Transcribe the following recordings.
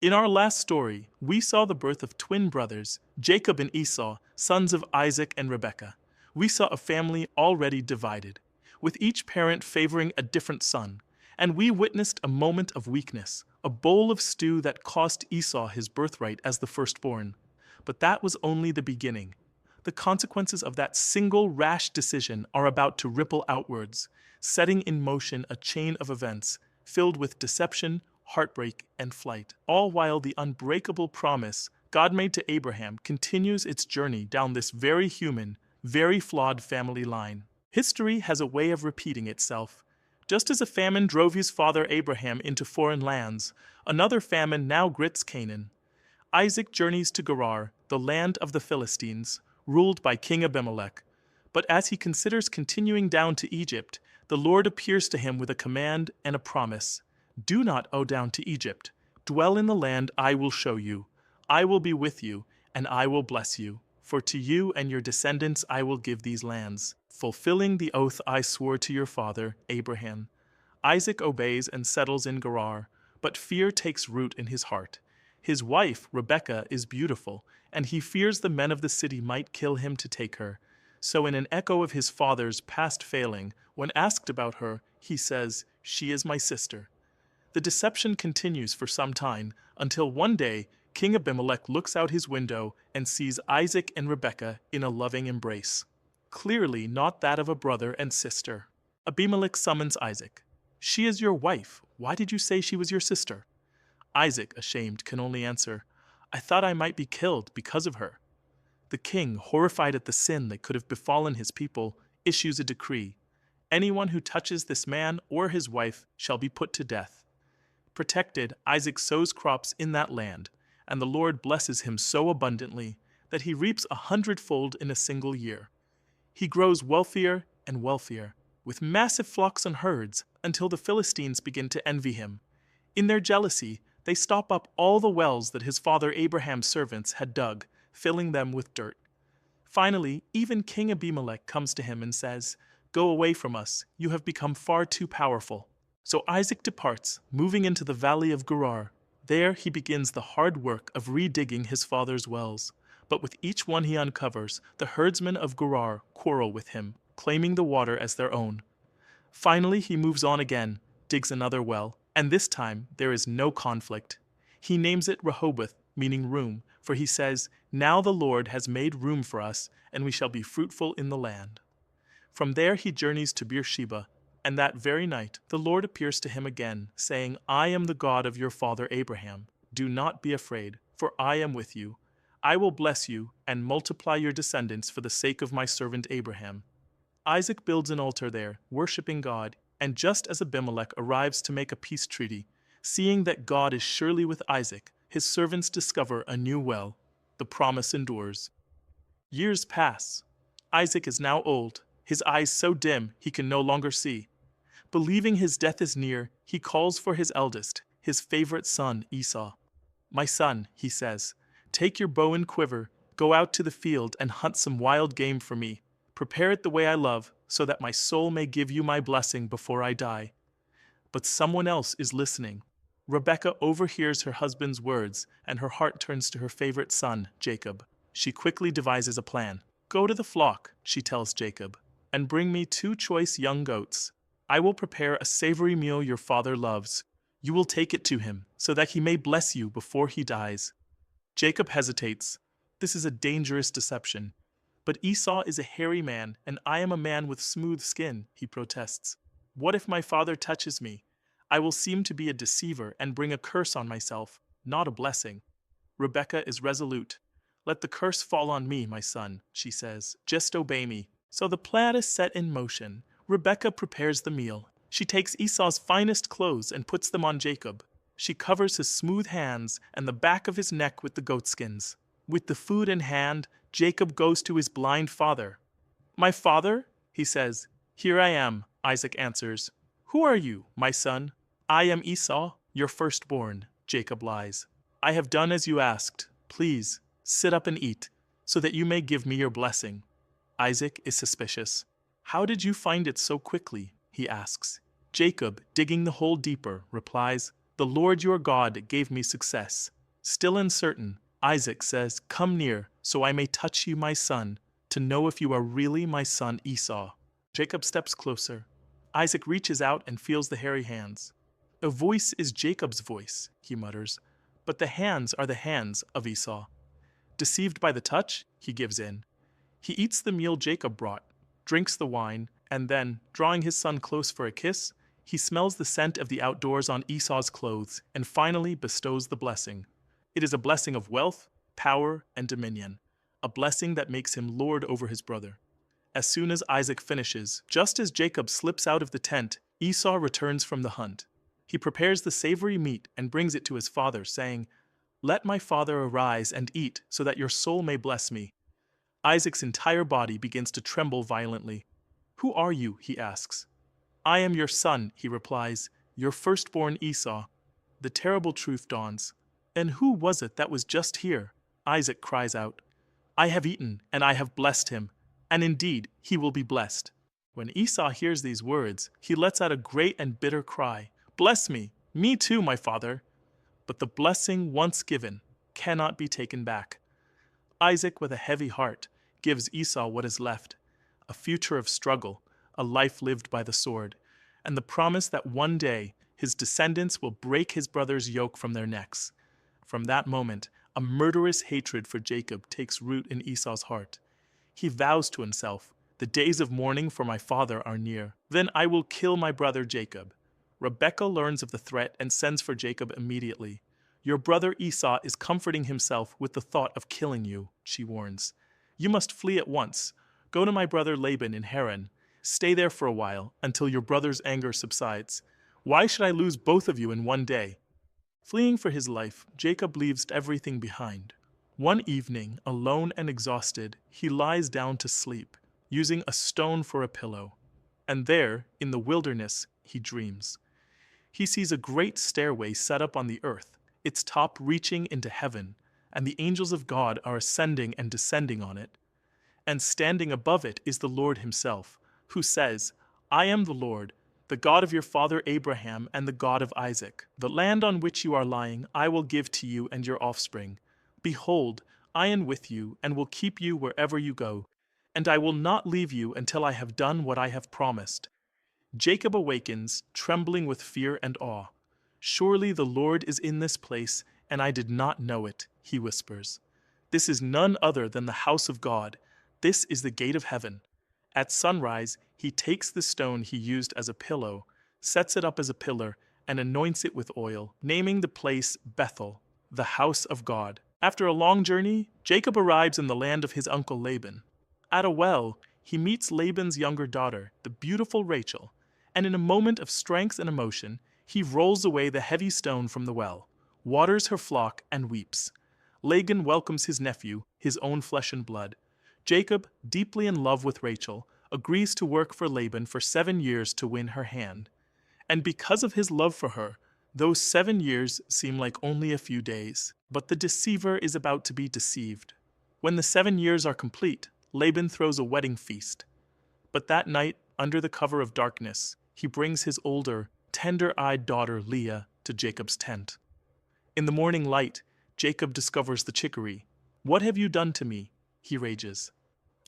In our last story, we saw the birth of twin brothers, Jacob and Esau, sons of Isaac and Rebekah. We saw a family already divided, with each parent favoring a different son, and we witnessed a moment of weakness, a bowl of stew that cost Esau his birthright as the firstborn. But that was only the beginning. The consequences of that single rash decision are about to ripple outwards, setting in motion a chain of events filled with deception, heartbreak, and flight, all while the unbreakable promise God made to Abraham continues its journey down this very human, very flawed family line. History has a way of repeating itself. Just as a famine drove his father Abraham into foreign lands, another famine now grits Canaan. Isaac journeys to Gerar, the land of the Philistines, ruled by King Abimelech. But as he considers continuing down to Egypt, the Lord appears to him with a command and a promise. Do not go down to Egypt. Dwell in the land I will show you. I will be with you, and I will bless you. For to you and your descendants I will give these lands, fulfilling the oath I swore to your father, Abraham. Isaac obeys and settles in Gerar, but fear takes root in his heart. His wife, Rebekah, is beautiful, and he fears the men of the city might kill him to take her. So in an echo of his father's past failing, when asked about her, he says, "She is my sister." The deception continues for some time, until one day, King Abimelech looks out his window and sees Isaac and Rebekah in a loving embrace. Clearly not that of a brother and sister. Abimelech summons Isaac. "She is your wife. Why did you say she was your sister?" Isaac, ashamed, can only answer, "I thought I might be killed because of her." The king, horrified at the sin that could have befallen his people, issues a decree. Anyone who touches this man or his wife shall be put to death. Protected, Isaac sows crops in that land, and the Lord blesses him so abundantly that he reaps 100-fold in a single year. He grows wealthier and wealthier, with massive flocks and herds, until the Philistines begin to envy him. In their jealousy, they stop up all the wells that his father Abraham's servants had dug, filling them with dirt. Finally, even King Abimelech comes to him and says, "Go away from us, you have become far too powerful." So Isaac departs, moving into the valley of Gerar. There he begins the hard work of redigging his father's wells. But with each one he uncovers, the herdsmen of Gerar quarrel with him, claiming the water as their own. Finally he moves on again, digs another well, and this time there is no conflict. He names it Rehoboth, meaning room, for he says, "Now the Lord has made room for us, and we shall be fruitful in the land." From there he journeys to Beersheba, and that very night the Lord appears to him again, saying, "I am the God of your father Abraham. Do not be afraid, for I am with you. I will bless you and multiply your descendants for the sake of my servant Abraham." Isaac builds an altar there, worshiping God, and just as Abimelech arrives to make a peace treaty, seeing that God is surely with Isaac, his servants discover a new well. The promise endures. Years pass. Isaac is now old, his eyes so dim he can no longer see. Believing his death is near, he calls for his eldest, his favorite son, Esau. "My son," he says, "take your bow and quiver, go out to the field and hunt some wild game for me. Prepare it the way I love, so that my soul may give you my blessing before I die." But someone else is listening. Rebekah overhears her husband's words, and her heart turns to her favorite son, Jacob. She quickly devises a plan. "Go to the flock," she tells Jacob, "and bring me 2 choice young goats. I will prepare a savory meal your father loves. You will take it to him, so that he may bless you before he dies." Jacob hesitates. This is a dangerous deception. "But Esau is a hairy man, and I am a man with smooth skin," he protests. "What if my father touches me? I will seem to be a deceiver and bring a curse on myself, not a blessing." Rebekah is resolute. "Let the curse fall on me, my son," she says. "Just obey me." So the plan is set in motion. Rebekah prepares the meal. She takes Esau's finest clothes and puts them on Jacob. She covers his smooth hands and the back of his neck with the goatskins. With the food in hand, Jacob goes to his blind father. "My father?" he says. "Here I am," Isaac answers. "Who are you, my son?" "I am Esau, your firstborn," Jacob lies. "I have done as you asked. Please, sit up and eat, so that you may give me your blessing." Isaac is suspicious. "How did you find it so quickly?" he asks. Jacob, digging the hole deeper, replies, The Lord your God gave me success. Still uncertain, Isaac says, "Come near, so I may touch you, my son, to know if you are really my son Esau." Jacob steps closer. Isaac reaches out and feels the hairy hands. "A voice is Jacob's voice," he mutters, "but the hands are the hands of Esau." Deceived by the touch, he gives in. He eats the meal Jacob brought, drinks the wine, and then, drawing his son close for a kiss, he smells the scent of the outdoors on Esau's clothes and finally bestows the blessing. It is a blessing of wealth, power, and dominion, a blessing that makes him lord over his brother. As soon as Isaac finishes, just as Jacob slips out of the tent, Esau returns from the hunt. He prepares the savory meat and brings it to his father, saying, "Let my father arise and eat, so that your soul may bless me." Isaac's entire body begins to tremble violently. "Who are you?" he asks. "I am your son," he replies, "your firstborn Esau." The terrible truth dawns. "And who was it that was just here?" Isaac cries out. "I have eaten, and I have blessed him, and indeed he will be blessed." When Esau hears these words, he lets out a great and bitter cry. "Bless me! Me too, my father!" But the blessing once given cannot be taken back. Isaac, with a heavy heart, gives Esau what is left, a future of struggle, a life lived by the sword, and the promise that one day his descendants will break his brother's yoke from their necks. From that moment, a murderous hatred for Jacob takes root in Esau's heart. He vows to himself, "The days of mourning for my father are near. Then I will kill my brother Jacob." Rebekah learns of the threat and sends for Jacob immediately. "Your brother Esau is comforting himself with the thought of killing you," she warns. "You must flee at once. Go to my brother Laban in Haran. Stay there for a while, until your brother's anger subsides. Why should I lose both of you in one day?" Fleeing for his life, Jacob leaves everything behind. One evening, alone and exhausted, he lies down to sleep, using a stone for a pillow. And there, in the wilderness, he dreams. He sees a great stairway set up on the earth, its top reaching into heaven, and the angels of God are ascending and descending on it. And standing above it is the Lord himself, who says, "I am the Lord, the God of your father Abraham and the God of Isaac. The land on which you are lying I will give to you and your offspring. Behold, I am with you and will keep you wherever you go, and I will not leave you until I have done what I have promised." Jacob awakens, trembling with fear and awe. "Surely the Lord is in this place, and I did not know it," he whispers. "This is none other than the house of God. This is the gate of heaven." At sunrise, he takes the stone he used as a pillow, sets it up as a pillar, and anoints it with oil, naming the place Bethel, the house of God. After a long journey, Jacob arrives in the land of his uncle Laban. At a well, he meets Laban's younger daughter, the beautiful Rachel, and in a moment of strength and emotion, he rolls away the heavy stone from the well, waters her flock, and weeps. Laban welcomes his nephew, his own flesh and blood. Jacob, deeply in love with Rachel, agrees to work for Laban for 7 years to win her hand. And because of his love for her, those 7 years seem like only a few days. But the deceiver is about to be deceived. When the 7 years are complete, Laban throws a wedding feast. But that night, under the cover of darkness, he brings his older, tender-eyed daughter Leah to Jacob's tent. In the morning light, Jacob discovers the chicory. "What have you done to me?" he rages.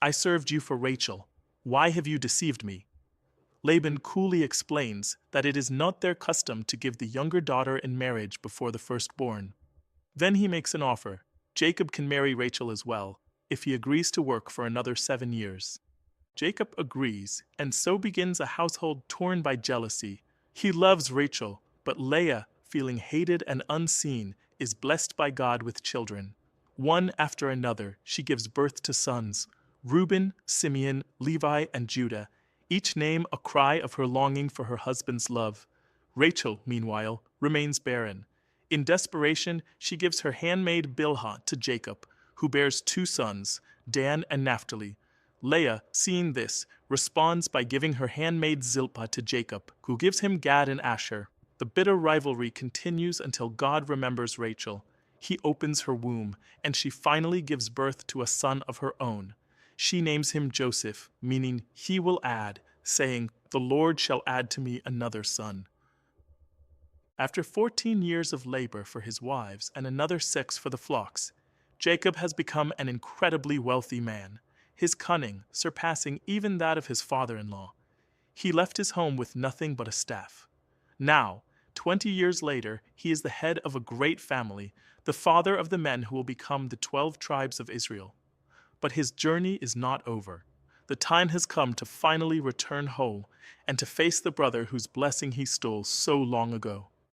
"I served you for Rachel. Why have you deceived me?" Laban coolly explains that it is not their custom to give the younger daughter in marriage before the firstborn. Then he makes an offer. Jacob can marry Rachel as well, if he agrees to work for another 7 years. Jacob agrees, and so begins a household torn by jealousy. He loves Rachel, but Leah, feeling hated and unseen, is blessed by God with children. One after another, she gives birth to sons: Reuben, Simeon, Levi, and Judah, each name a cry of her longing for her husband's love. Rachel, meanwhile, remains barren. In desperation, she gives her handmaid Bilhah to Jacob, who bears 2 sons, Dan and Naphtali. Leah, seeing this, responds by giving her handmaid Zilpah to Jacob, who gives him Gad and Asher. The bitter rivalry continues until God remembers Rachel. He opens her womb, and she finally gives birth to a son of her own. She names him Joseph, meaning he will add, saying, "The Lord shall add to me another son." After 14 years of labor for his wives and another 6 for the flocks, Jacob has become an incredibly wealthy man, his cunning surpassing even that of his father-in-law. He left his home with nothing but a staff. Now, 20 years later, he is the head of a great family, the father of the men who will become the 12 tribes of Israel. But his journey is not over. The time has come to finally return home and to face the brother whose blessing he stole so long ago.